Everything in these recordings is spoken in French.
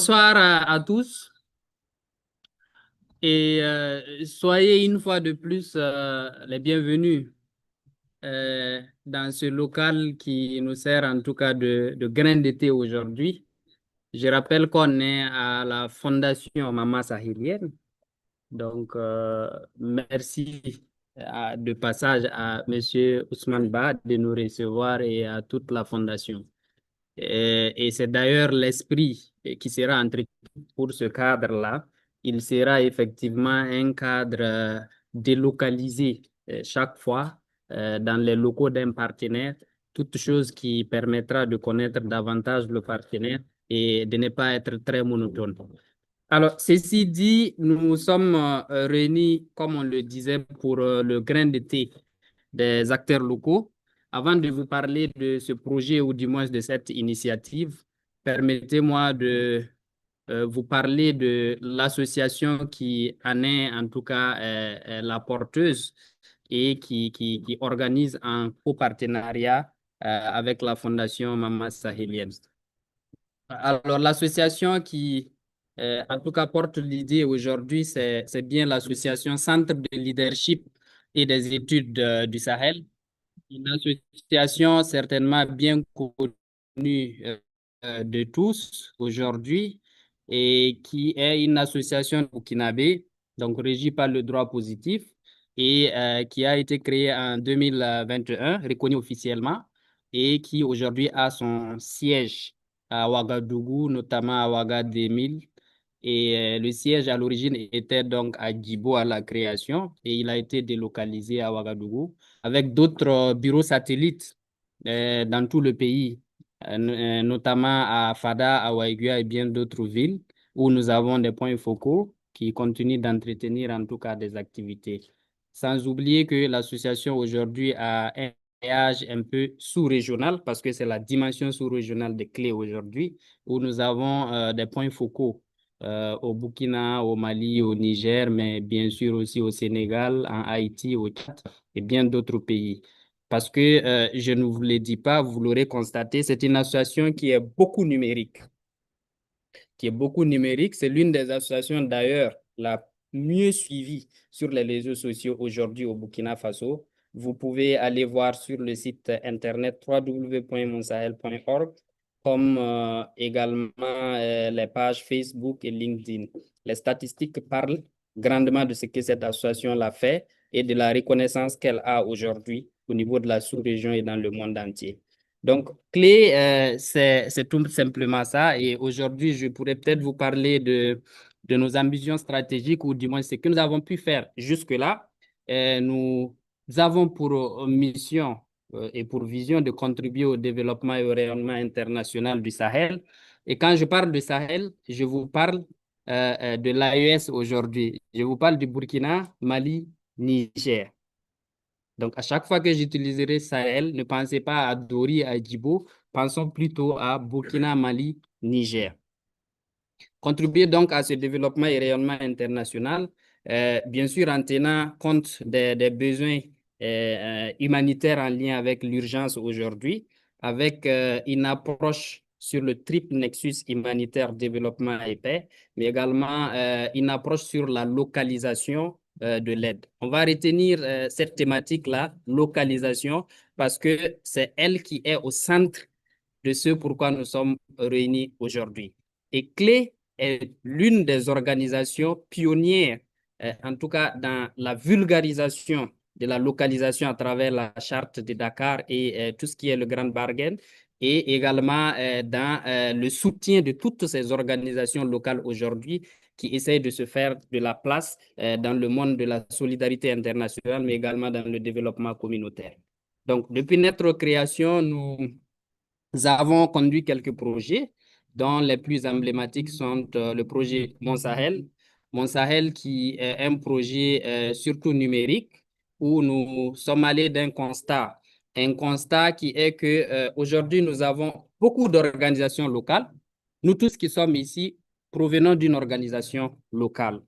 Bonsoir à tous et soyez une fois de plus les bienvenus dans ce local qui nous sert en tout cas de grain d'été aujourd'hui. Je rappelle qu'on est à la Fondation Maman Sahelienne. Donc, merci de passage à Monsieur Ousmane Ba de nous recevoir et à toute la Fondation. Et c'est d'ailleurs l'esprit qui sera entretenu pour ce cadre-là. Il sera effectivement un cadre délocalisé chaque fois dans les locaux d'un partenaire, toute chose qui permettra de connaître davantage le partenaire et de ne pas être très monotone. Alors, ceci dit, nous sommes réunis, comme on le disait, pour le grain de thé des acteurs locaux. Avant de vous parler de ce projet ou du moins de cette initiative, permettez-moi de vous parler de l'association qui en est en tout cas la porteuse et qui organise un copartenariat avec la Fondation Maman Sahélienne. Alors, l'association qui, en tout cas, porte l'idée aujourd'hui, c'est bien l'association Centre de leadership et des études du Sahel, une association certainement bien connue de tous aujourd'hui et qui est une association burkinabé, donc régie par le droit positif et qui a été créée en 2021, reconnue officiellement et qui aujourd'hui a son siège à Ouagadougou, notamment à Ouagadémil. Et le siège à l'origine était donc à Djibo à la création et il a été délocalisé à Ouagadougou avec d'autres bureaux satellites dans tout le pays, notamment à Fada, à Waiguia et bien d'autres villes où nous avons des points focaux qui continuent d'entretenir en tout cas des activités. Sans oublier que l'association aujourd'hui a un maillage un peu sous-régional parce que c'est la dimension sous-régionale des clés aujourd'hui où nous avons des points focaux au Burkina, au Mali, au Niger, mais bien sûr aussi au Sénégal, en Haïti, au Tchad et bien d'autres pays. Parce que je ne vous le dis pas, vous l'aurez constaté, c'est une association qui est beaucoup numérique. Qui est beaucoup numérique. C'est l'une des associations d'ailleurs la mieux suivie sur les réseaux sociaux aujourd'hui au Burkina Faso. Vous pouvez aller voir sur le site internet www.monsahel.org comme également les pages Facebook et LinkedIn. Les statistiques parlent grandement de ce que cette association a fait et de la reconnaissance qu'elle a aujourd'hui au niveau de la sous-région et dans le monde entier. Donc, clé, c'est tout simplement ça. Et aujourd'hui, je pourrais peut-être vous parler de nos ambitions stratégiques ou du moins ce que nous avons pu faire jusque-là. Nous avons pour mission et pour vision de contribuer au développement et au rayonnement international du Sahel. Et quand je parle du Sahel, je vous parle de l'AES aujourd'hui. Je vous parle du Burkina, Mali, Niger. Donc, à chaque fois que j'utiliserai Sahel, ne pensez pas à Dori, à Djibo, pensons plutôt à Burkina, Mali, Niger. Contribuer donc à ce développement et rayonnement international, bien sûr en tenant compte des besoins humanitaires en lien avec l'urgence aujourd'hui, avec une approche sur le triple nexus humanitaire, développement et paix, mais également une approche sur la localisation de l'aide. On va retenir cette thématique-là, localisation, parce que c'est elle qui est au centre de ce pourquoi nous sommes réunis aujourd'hui. Et Clé est l'une des organisations pionnières, en tout cas dans la vulgarisation de la localisation à travers la charte de Dakar et tout ce qui est le Grand Bargain, et également dans le soutien de toutes ces organisations locales aujourd'hui qui essayent de se faire de la place dans le monde de la solidarité internationale, mais également dans le développement communautaire. Donc, depuis notre création, nous avons conduit quelques projets, dont les plus emblématiques sont le projet Mon Sahel. Mon Sahel qui est un projet surtout numérique où nous sommes allés d'un constat. Un constat qui est que aujourd'hui nous avons beaucoup d'organisations locales. Nous tous qui sommes ici provenons d'une organisation locale.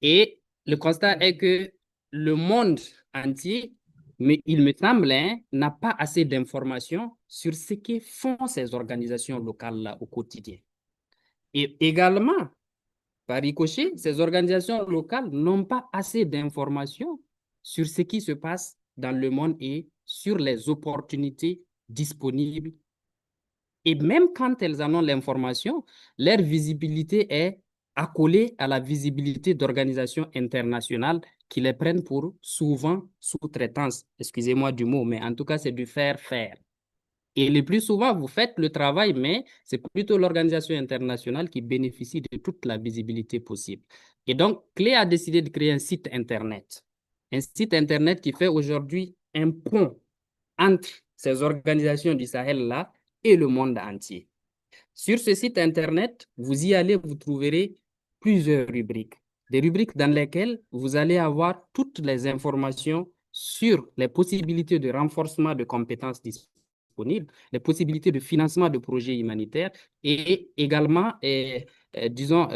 Et le constat est que le monde entier, mais il me semble, hein, n'a pas assez d'informations sur ce que font ces organisations locales-là au quotidien. Et également, par ricochet, ces organisations locales n'ont pas assez d'informations sur ce qui se passe dans le monde et sur les opportunités disponibles. Et même quand elles en ont l'information, leur visibilité est accolée à la visibilité d'organisations internationales qui les prennent pour souvent sous-traitance. Excusez-moi du mot, mais en tout cas, c'est du faire-faire. Et le plus souvent, vous faites le travail, mais c'est plutôt l'organisation internationale qui bénéficie de toute la visibilité possible. Et donc, Clé a décidé de créer un site Internet. Un site Internet qui fait aujourd'hui un pont entre ces organisations du Sahel-là et le monde entier. Sur ce site Internet, vous y allez, vous trouverez plusieurs rubriques. Des rubriques dans lesquelles vous allez avoir toutes les informations sur les possibilités de renforcement de compétences disponibles, les possibilités de financement de projets humanitaires et également, disons,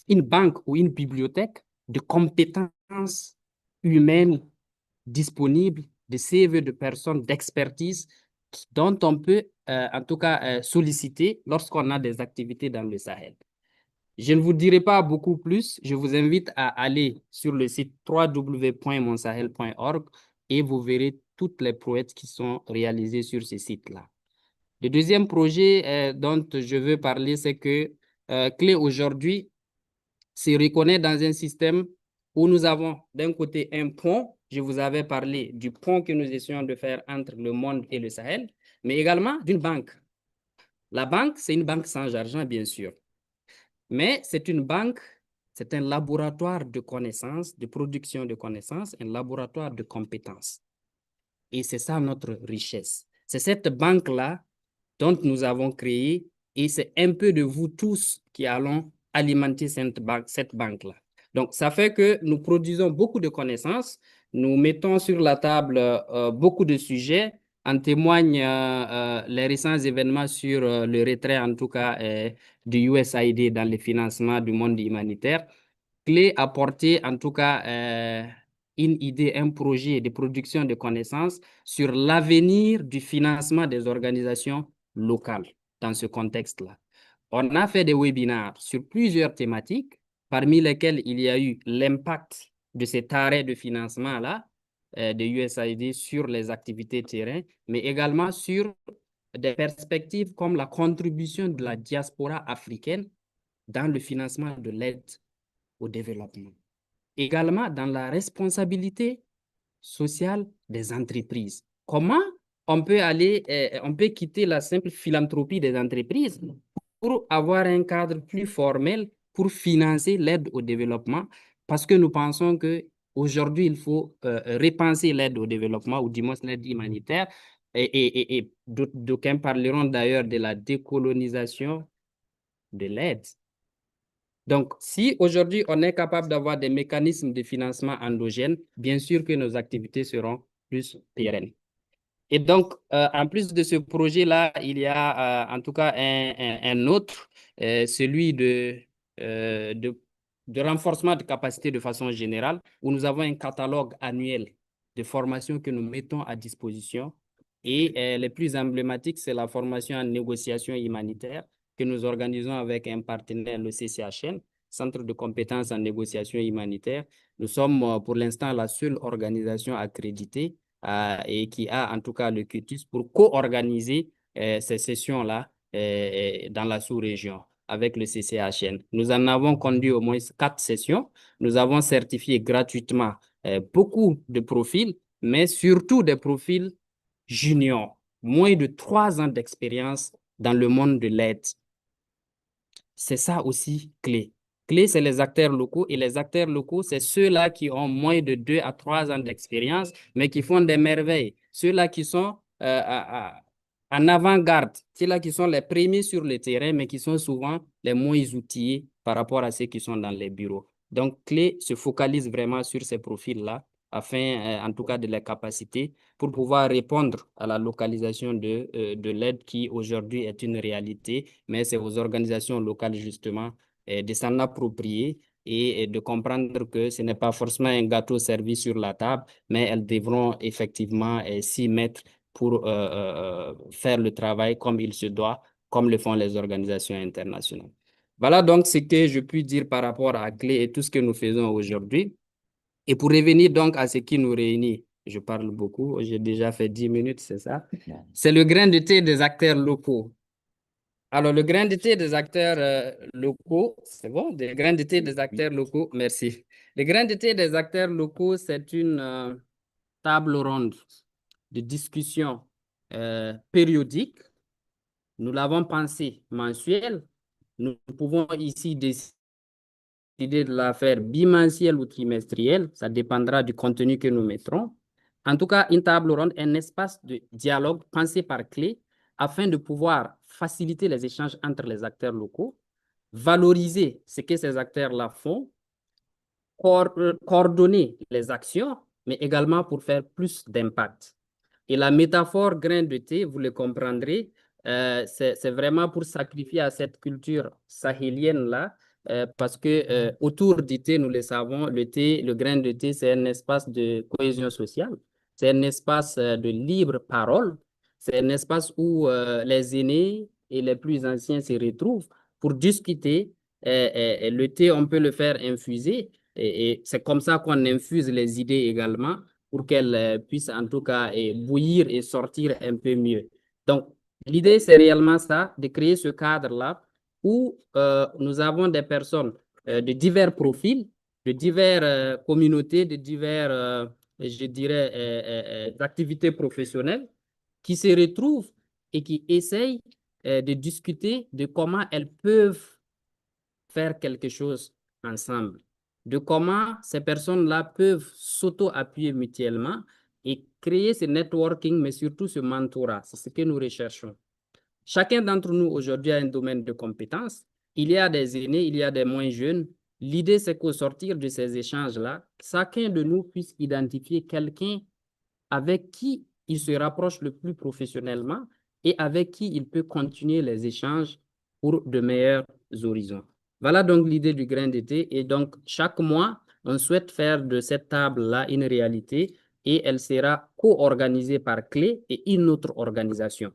une banque ou une bibliothèque de compétences humaines disponibles, de CV de personnes d'expertise dont on peut en tout cas solliciter lorsqu'on a des activités dans le Sahel. Je ne vous dirai pas beaucoup plus. Je vous invite à aller sur le site www.monsahel.org et vous verrez toutes les prouesses qui sont réalisées sur ce site-là. Le deuxième projet dont je veux parler, c'est que Clé aujourd'hui se reconnaît dans un système où nous avons d'un côté un pont. Je vous avais parlé du pont que nous essayons de faire entre le monde et le Sahel, mais également d'une banque. La banque, c'est une banque sans argent, bien sûr, mais c'est une banque, c'est un laboratoire de connaissances, de production de connaissances, un laboratoire de compétences. Et c'est ça notre richesse. C'est cette banque-là dont nous avons créé et c'est un peu de vous tous qui allons alimenter cette banque-là. Donc, ça fait que nous produisons beaucoup de connaissances, nous mettons sur la table beaucoup de sujets, en témoignent les récents événements sur le retrait, en tout cas, du USAID dans le financement du monde humanitaire. Clé a porté, en tout cas, une idée, un projet de production de connaissances sur l'avenir du financement des organisations locales dans ce contexte-là. On a fait des webinaires sur plusieurs thématiques, parmi lesquelles il y a eu l'impact de cet arrêt de financement-là de USAID sur les activités terrain, mais également sur des perspectives comme la contribution de la diaspora africaine dans le financement de l'aide au développement. Également dans la responsabilité sociale des entreprises. Comment on peut on peut quitter la simple philanthropie des entreprises pour avoir un cadre plus formel pour financer l'aide au développement, parce que nous pensons que aujourd'hui il faut repenser l'aide au développement ou du moins l'aide humanitaire et d'aucuns parleront d'ailleurs de la décolonisation de l'aide. Donc, si aujourd'hui on est capable d'avoir des mécanismes de financement endogènes, bien sûr que nos activités seront plus pérennes. Et donc, en plus de ce projet-là, il y a en tout cas un autre, celui de renforcement de capacité de façon générale, où nous avons un catalogue annuel de formations que nous mettons à disposition. Et les plus emblématiques, c'est la formation en négociation humanitaire que nous organisons avec un partenaire, le CCHN, Centre de compétences en négociation humanitaire. Nous sommes pour l'instant la seule organisation accréditée et qui a en tout cas le cutus pour co-organiser ces sessions-là dans la sous-région avec le CCHN. Nous en avons conduit au moins 4 sessions. Nous avons certifié gratuitement beaucoup de profils, mais surtout des profils juniors, moins de 3 ans d'expérience dans le monde de l'aide. C'est ça aussi clé. Clé, c'est les acteurs locaux et les acteurs locaux, c'est ceux-là qui ont moins de 2 à 3 ans d'expérience, mais qui font des merveilles. Ceux-là qui sont en avant-garde, ceux-là qui sont les premiers sur le terrain, mais qui sont souvent les moins outillés par rapport à ceux qui sont dans les bureaux. Donc, Clé se focalise vraiment sur ces profils-là afin, en tout cas, de les capaciter pour pouvoir répondre à la localisation de l'aide qui aujourd'hui est une réalité, mais c'est aux organisations locales justement de s'en approprier et de comprendre que ce n'est pas forcément un gâteau servi sur la table, mais elles devront effectivement s'y mettre pour faire le travail comme il se doit, comme le font les organisations internationales. Voilà donc ce que je puis dire par rapport à Clé et tout ce que nous faisons aujourd'hui. Et pour revenir donc à ce qui nous réunit, je parle beaucoup, j'ai déjà fait 10 minutes, c'est ça? C'est le grain de thé des acteurs locaux. Alors, le grain de thé des acteurs locaux, c'est bon, des grains de thé des acteurs locaux, merci. Le grain de thé des acteurs locaux, c'est une table ronde de discussion périodique. Nous l'avons pensé mensuel. Nous pouvons ici décider de la faire bimensuelle ou trimestrielle. Ça dépendra du contenu que nous mettrons. En tout cas, une table ronde est un espace de dialogue pensé par clé afin de pouvoir faciliter les échanges entre les acteurs locaux, valoriser ce que ces acteurs-là font, coordonner les actions, mais également pour faire plus d'impact. Et la métaphore grain de thé, vous le comprendrez, c'est vraiment pour sacrifier à cette culture sahélienne-là, parce que autour du thé, nous le savons, le thé, le grain de thé, c'est un espace de cohésion sociale, c'est un espace de libre parole, c'est un espace où les aînés et les plus anciens se retrouvent pour discuter. Et le thé, on peut le faire infuser, et c'est comme ça qu'on infuse les idées également pour qu'elles puissent en tout cas bouillir et sortir un peu mieux. Donc, l'idée, c'est réellement ça, de créer ce cadre-là où nous avons des personnes de divers profils, de diverses communautés, de divers, je dirais, activités professionnelles qui se retrouvent et qui essayent de discuter de comment elles peuvent faire quelque chose ensemble, de comment ces personnes-là peuvent s'auto-appuyer mutuellement et créer ce networking, mais surtout ce mentorat. C'est ce que nous recherchons. Chacun d'entre nous aujourd'hui a un domaine de compétences. Il y a des aînés, il y a des moins jeunes. L'idée, c'est qu'au sortir de ces échanges-là, chacun de nous puisse identifier quelqu'un avec qui il se rapproche le plus professionnellement et avec qui il peut continuer les échanges pour de meilleurs horizons. Voilà donc l'idée du grain d'été. Et donc, chaque mois, on souhaite faire de cette table-là une réalité et elle sera co-organisée par Clé et une autre organisation.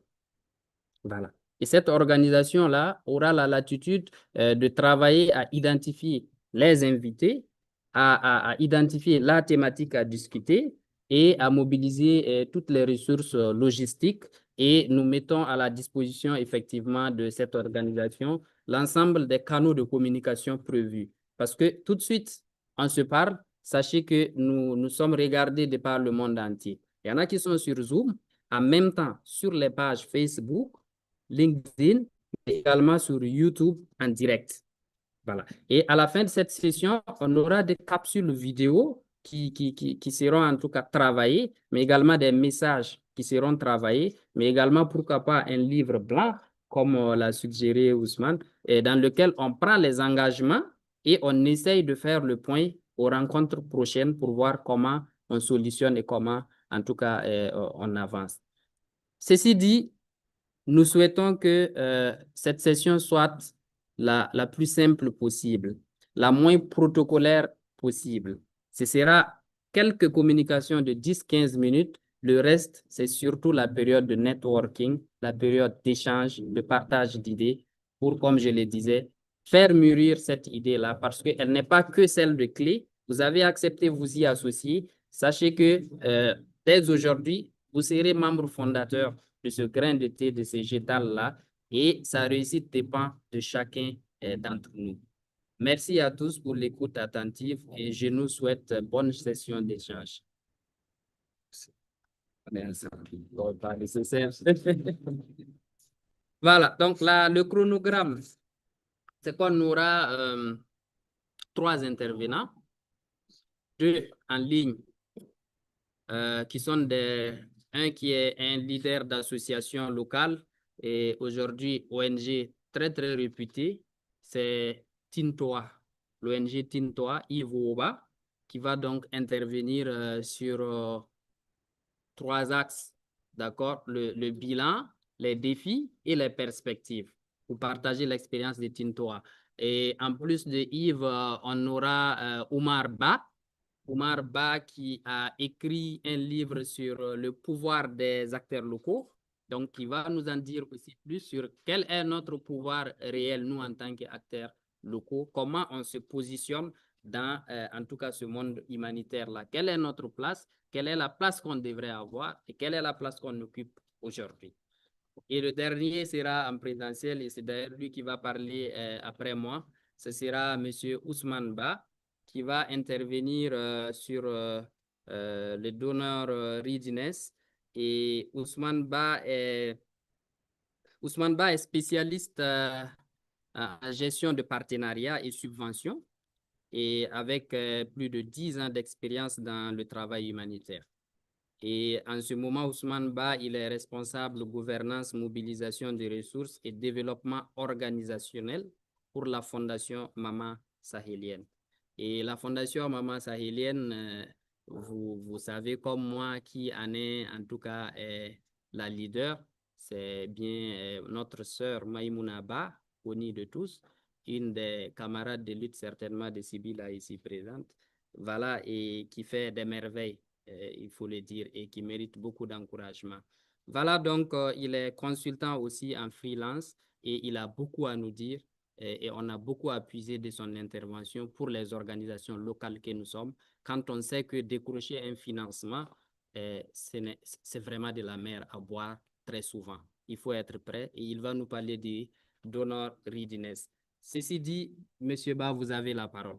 Voilà. Et cette organisation-là aura la latitude de travailler à identifier les invités, à identifier la thématique à discuter et à mobiliser toutes les ressources logistiques. Et nous mettons à la disposition effectivement de cette organisation l'ensemble des canaux de communication prévus. Parce que tout de suite, on se parle, sachez que nous sommes regardés de par le monde entier. Il y en a qui sont sur Zoom, en même temps sur les pages Facebook, LinkedIn, mais également sur YouTube en direct. Voilà. Et à la fin de cette session, on aura des capsules vidéo qui seront en tout cas travaillées, mais également des messages qui seront travaillés, mais également, pourquoi pas, un livre blanc, comme l'a suggéré Ousmane, et dans lequel on prend les engagements et on essaye de faire le point aux rencontres prochaines pour voir comment on solutionne et comment, en tout cas, on avance. Ceci dit, nous souhaitons que cette session soit la plus simple possible, la moins protocolaire possible. Ce sera quelques communications de 10-15 minutes. Le reste, c'est surtout la période de networking, la période d'échange, de partage d'idées pour, comme je le disais, faire mûrir cette idée-là parce qu'elle n'est pas que celle de clé. Vous avez accepté vous y associer. Sachez que dès aujourd'hui, vous serez membre fondateur de ce grain de thé, de ces gétals-là, et sa réussite dépend de chacun d'entre nous. Merci à tous pour l'écoute attentive et je nous souhaite bonne session d'échange. Voilà, donc là, le chronogramme, c'est qu'on aura 3 intervenants, 2 en ligne, qui sont un qui est un leader d'association locale et aujourd'hui ONG très très réputé, c'est Tintoa, l'ONG Tintoa, Yves Ouba, qui va donc intervenir sur 3 axes, d'accord? Le bilan, les défis et les perspectives pour partager l'expérience de Tintoa. Et en plus de Yves, on aura Oumar Ba qui a écrit un livre sur le pouvoir des acteurs locaux. Donc, qui va nous en dire aussi plus sur quel est notre pouvoir réel, nous, en tant qu'acteurs locaux, comment on se positionne dans, en tout cas, ce monde humanitaire-là. Quelle est notre place? Quelle est la place qu'on devrait avoir et quelle est la place qu'on occupe aujourd'hui? Et le dernier sera en présentiel et c'est d'ailleurs lui qui va parler après moi. Ce sera M. Ousmane Ba qui va intervenir sur le donneur readiness. Et Ousmane Ba est spécialiste en gestion de partenariats et subventions et avec plus de 10 ans d'expérience dans le travail humanitaire. Et en ce moment, Ousmane Ba, il est responsable de gouvernance, mobilisation des ressources et développement organisationnel pour la Fondation Maman Sahélienne. Et la Fondation Maman Sahélienne, vous savez comme moi qui en est en tout cas la leader, c'est bien notre sœur Maïmouna Ba, connue de tous, une des camarades de lutte certainement de Sibila ici présente, voilà, et qui fait des merveilles il faut le dire, et qui mérite beaucoup d'encouragement. Voilà, donc, il est consultant aussi en freelance et il a beaucoup à nous dire et on a beaucoup à puiser de son intervention pour les organisations locales que nous sommes. Quand on sait que décrocher un financement, c'est vraiment de la mer à boire très souvent. Il faut être prêt et il va nous parler du donor readiness. Ceci dit, Monsieur Ba, vous avez la parole.